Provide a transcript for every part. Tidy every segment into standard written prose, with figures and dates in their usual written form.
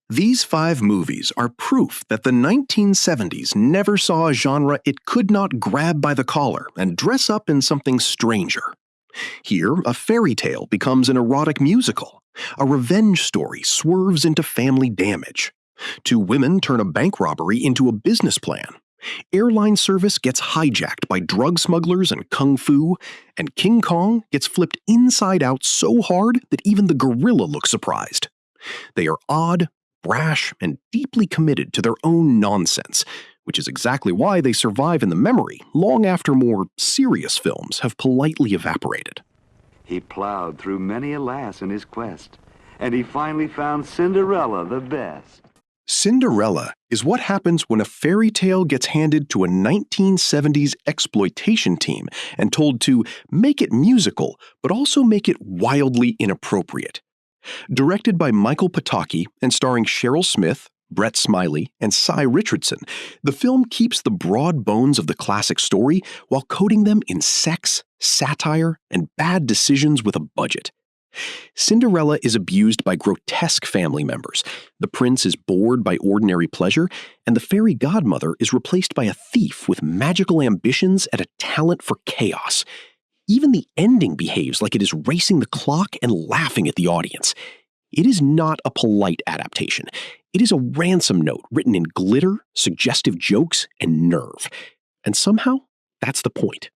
These 5 movies are proof that the 1970s never saw a genre it could not grab by the collar and dress up in something stranger. Here, a fairy tale becomes an erotic musical. A revenge story swerves into family damage. 2 women turn a bank robbery into a business plan. Airline service gets hijacked by drug smugglers and kung fu, and King Kong gets flipped inside out so hard that even the gorilla looks surprised. They are odd, brash, and deeply committed to their own nonsense, which is exactly why they survive in the memory long after more serious films have politely evaporated. He plowed through many a lass in his quest, and he finally found Cinderella the best. Cinderella is what happens when a fairy tale gets handed to a 1970s exploitation team and told to make it musical, but also make it wildly inappropriate. Directed by Michael Pataki and starring Cheryl Smith, Brett Smiley, and Cy Richardson, the film keeps the broad bones of the classic story while coating them in sex, satire, and bad decisions with a budget. Cinderella is abused by grotesque family members, the prince is bored by ordinary pleasure, and the fairy godmother is replaced by a thief with magical ambitions and a talent for chaos. Even the ending behaves like it is racing the clock and laughing at the audience. It is not a polite adaptation. It is a ransom note written in glitter, suggestive jokes, and nerve. And somehow, that's the point.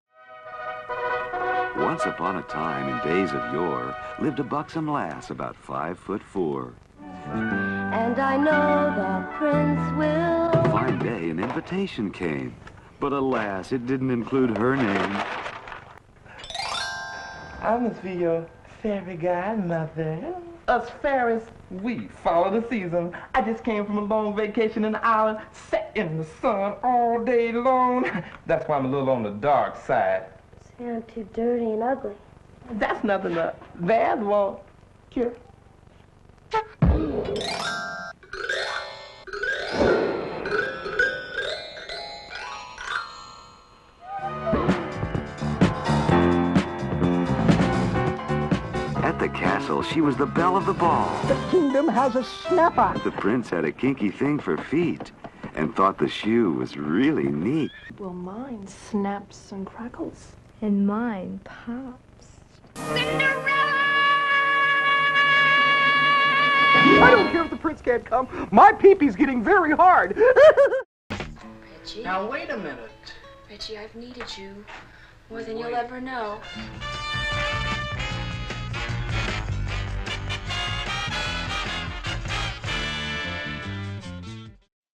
Once upon a time, in days of yore, lived a buxom lass about 5'4". And I know the prince will. A fine day, an invitation came, but alas, it didn't include her name. I must be your fairy godmother. Us fairies, we follow the seasons. I just came from a long vacation in the island, sat in the sun all day long. That's why I'm a little on the dark side. Sound too dirty and ugly. That's nothing to bad won't cure. At the castle, she was the belle of the ball. The kingdom has a snapper. The prince had a kinky thing for feet and thought the shoe was really neat. Well, mine snaps and crackles. And mine pops. Cinderella! I don't care if the prince can't come. My pee-pee's getting very hard. Reggie? Now, wait a minute. Reggie, I've needed you more than you'll ever know.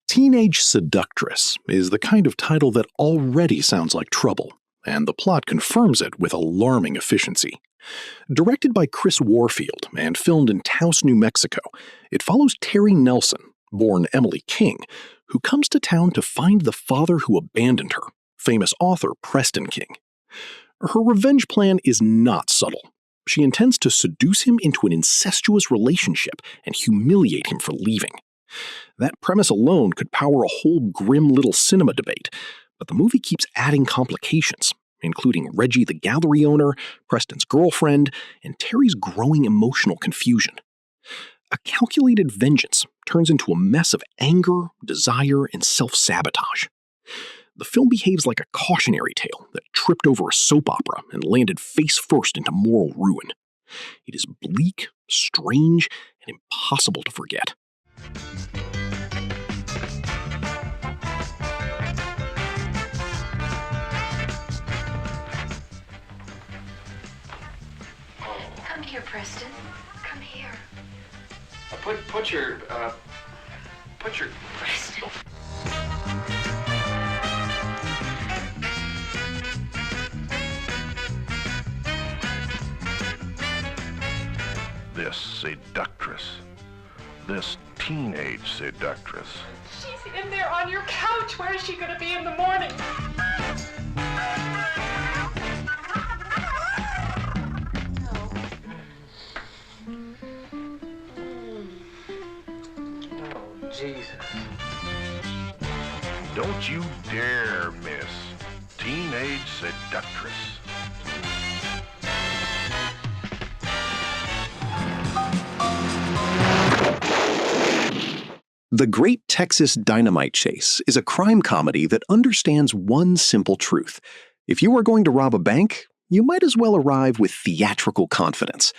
Teenage Seductress is the kind of title that already sounds like trouble, and the plot confirms it with alarming efficiency. Directed by Chris Warfield and filmed in Taos, New Mexico, it follows Terry Nelson, born Emily King, who comes to town to find the father who abandoned her, famous author Preston King. Her revenge plan is not subtle. She intends to seduce him into an incestuous relationship and humiliate him for leaving. That premise alone could power a whole grim little cinema debate, but the movie keeps adding complications, including Reggie the gallery owner, Preston's girlfriend, and Terry's growing emotional confusion. A calculated vengeance turns into a mess of anger, desire, and self-sabotage. The film behaves like a cautionary tale that tripped over a soap opera and landed face first into moral ruin. It is bleak, strange, and impossible to forget. Come here, Preston. Come here. Put your Preston. This seductress. This teenage seductress. She's in there on your couch. Where is she going to be in the morning? Oh, Jesus. Don't you dare miss Teenage Seductress. The Great Texas Dynamite Chase is a crime comedy that understands one simple truth. If you are going to rob a bank, you might as well arrive with theatrical confidence.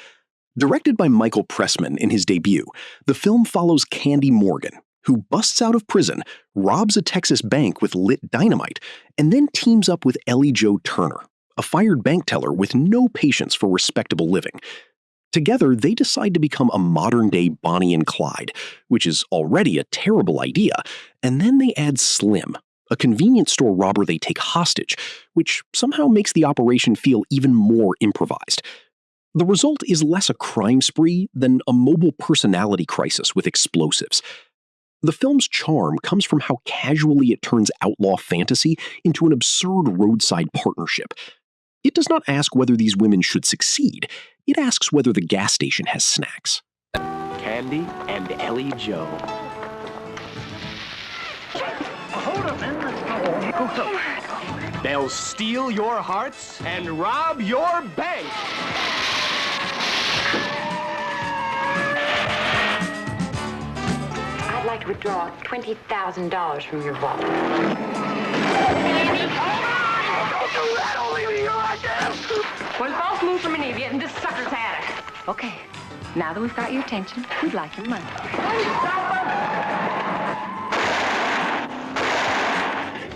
Directed by Michael Pressman in his debut, the film follows Candy Morgan, who busts out of prison, robs a Texas bank with lit dynamite, and then teams up with Ellie Jo Turner, a fired bank teller with no patience for respectable living. Together, they decide to become a modern-day Bonnie and Clyde, which is already a terrible idea, and then they add Slim, a convenience store robber they take hostage, which somehow makes the operation feel even more improvised. The result is less a crime spree than a mobile personality crisis with explosives. The film's charm comes from how casually it turns outlaw fantasy into an absurd roadside partnership. It does not ask whether these women should succeed. It asks whether the gas station has snacks. Candy and Ellie Jo. Hold up, man. Let's go. They'll steal your hearts and rob your bank. I'd like to withdraw $20,000 from your vault. One false move from any of you, and this sucker's had it. Okay, now that we've got your attention, we'd like your money.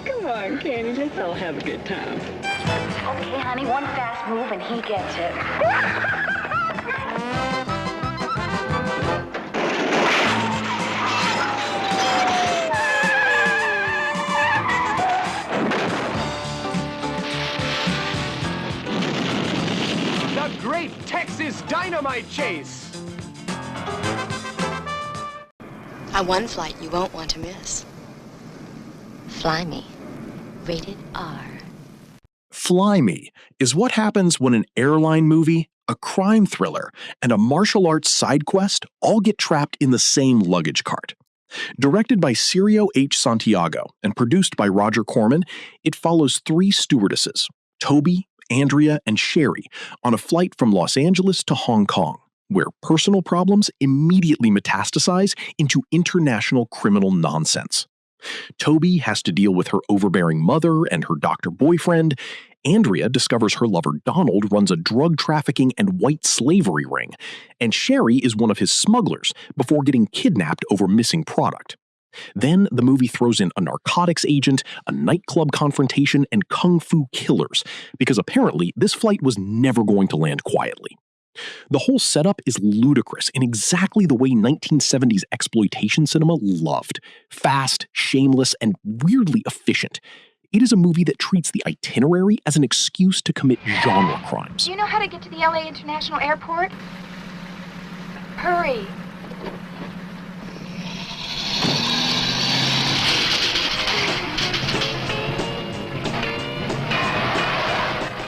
Come on, Candy, let's all have a good time. Okay, honey, one fast move and he gets it. The Great Texas Dynamite Chase. One flight you won't want to miss. Fly Me, rated R. Fly Me is what happens when an airline movie, a crime thriller, and a martial arts side quest all get trapped in the same luggage cart. Directed by Cirio H. Santiago and produced by Roger Corman, it follows three stewardesses, Toby, Andrea, and Sherry, on a flight from Los Angeles to Hong Kong, where personal problems immediately metastasize into international criminal nonsense. Toby has to deal with her overbearing mother and her doctor boyfriend. Andrea discovers her lover Donald runs a drug trafficking and white slavery ring, and Sherry is one of his smugglers before getting kidnapped over missing product. Then the movie throws in a narcotics agent, a nightclub confrontation, and kung fu killers, because apparently this flight was never going to land quietly. The whole setup is ludicrous in exactly the way 1970s exploitation cinema loved. Fast, shameless, and weirdly efficient. It is a movie that treats the itinerary as an excuse to commit genre crimes. Do you know how to get to the LA International Airport? Hurry.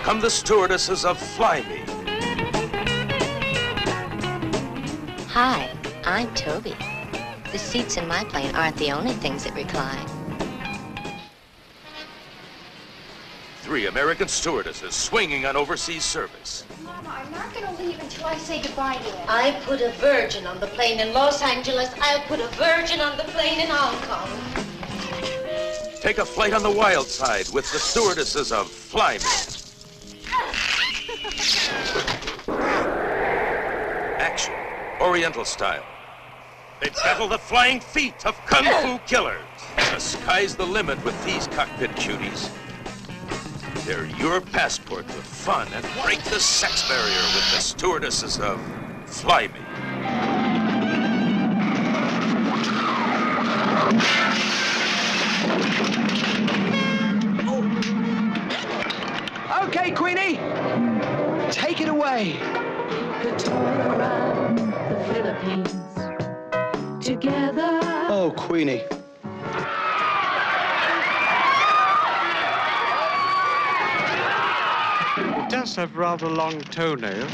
Come the stewardesses of Fly Me. Hi, I'm Toby. The seats in my plane aren't the only things that recline. 3 American stewardesses swinging on overseas service. Mama, I'm not going to leave until I say goodbye to you. I put a virgin on the plane in Los Angeles. I'll put a virgin on the plane in Hong Kong. Take a flight on the wild side with the stewardesses of Fly Me. Action, Oriental style. They battle the flying feet of kung fu killers. The sky's the limit with these cockpit cuties. They're your passport to fun and break the sex barrier with the stewardesses of Fly Me. Okay, Queenie, take it away. Could tour around the Philippines together. Oh, Queenie. It does have rather long toenails.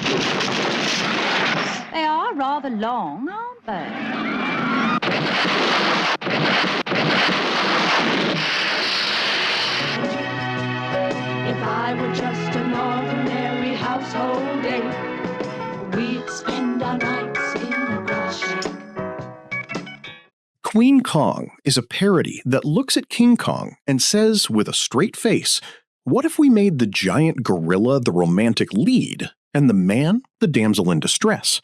They are rather long, aren't they? If I were just an ordinary household aide, we'd spend our nights in a grass shack. Queen Kong is a parody that looks at King Kong and says with a straight face, what if we made the giant gorilla the romantic lead and the man the damsel in distress?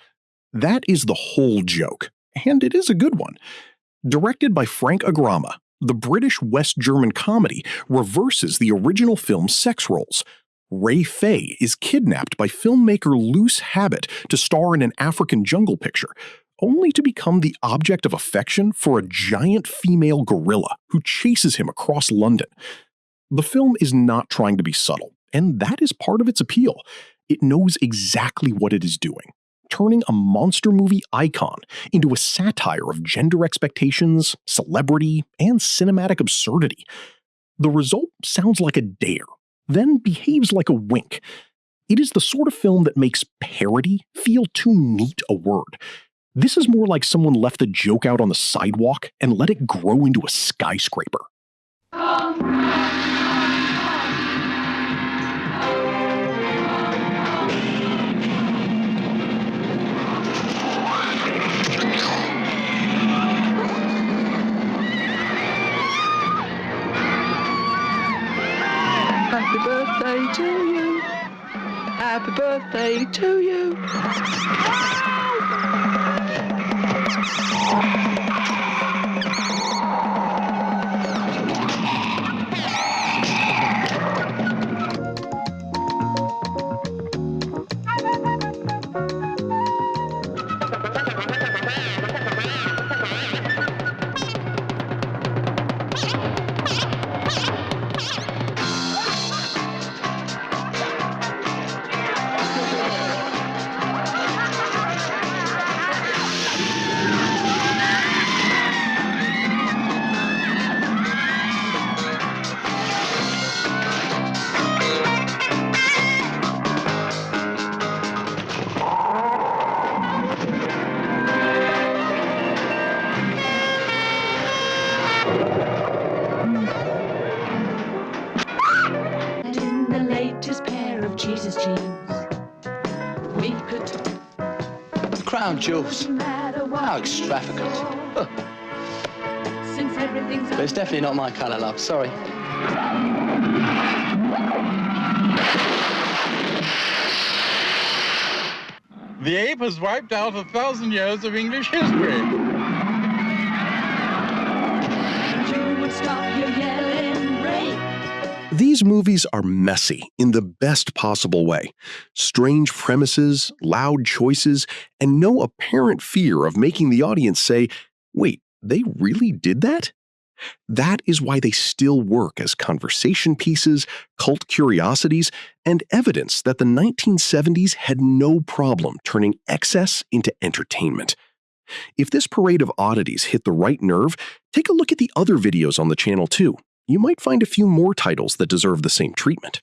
That is the whole joke, and it is a good one. Directed by Frank Agrama, the British West German comedy reverses the original film's sex roles. Ray Fay is kidnapped by filmmaker Loose Habit to star in an African jungle picture, only to become the object of affection for a giant female gorilla who chases him across London. The film is not trying to be subtle, and that is part of its appeal. It knows exactly what it is doing, turning a monster movie icon into a satire of gender expectations, celebrity, and cinematic absurdity. The result sounds like a dare, then behaves like a wink. It is the sort of film that makes parody feel too neat a word. This is more like someone left a joke out on the sidewalk and let it grow into a skyscraper. Happy birthday to you. Happy birthday to you. Crown jewels. How extravagant. Huh. But it's definitely not my colour, love. Sorry. The ape has wiped out 1,000 years of English history. You would stop your yelling rape. These movies are messy in the best possible way. Strange premises, loud choices, and no apparent fear of making the audience say, wait, they really did that? That is why they still work as conversation pieces, cult curiosities, and evidence that the 1970s had no problem turning excess into entertainment. If this parade of oddities hit the right nerve, take a look at the other videos on the channel too. You might find a few more titles that deserve the same treatment.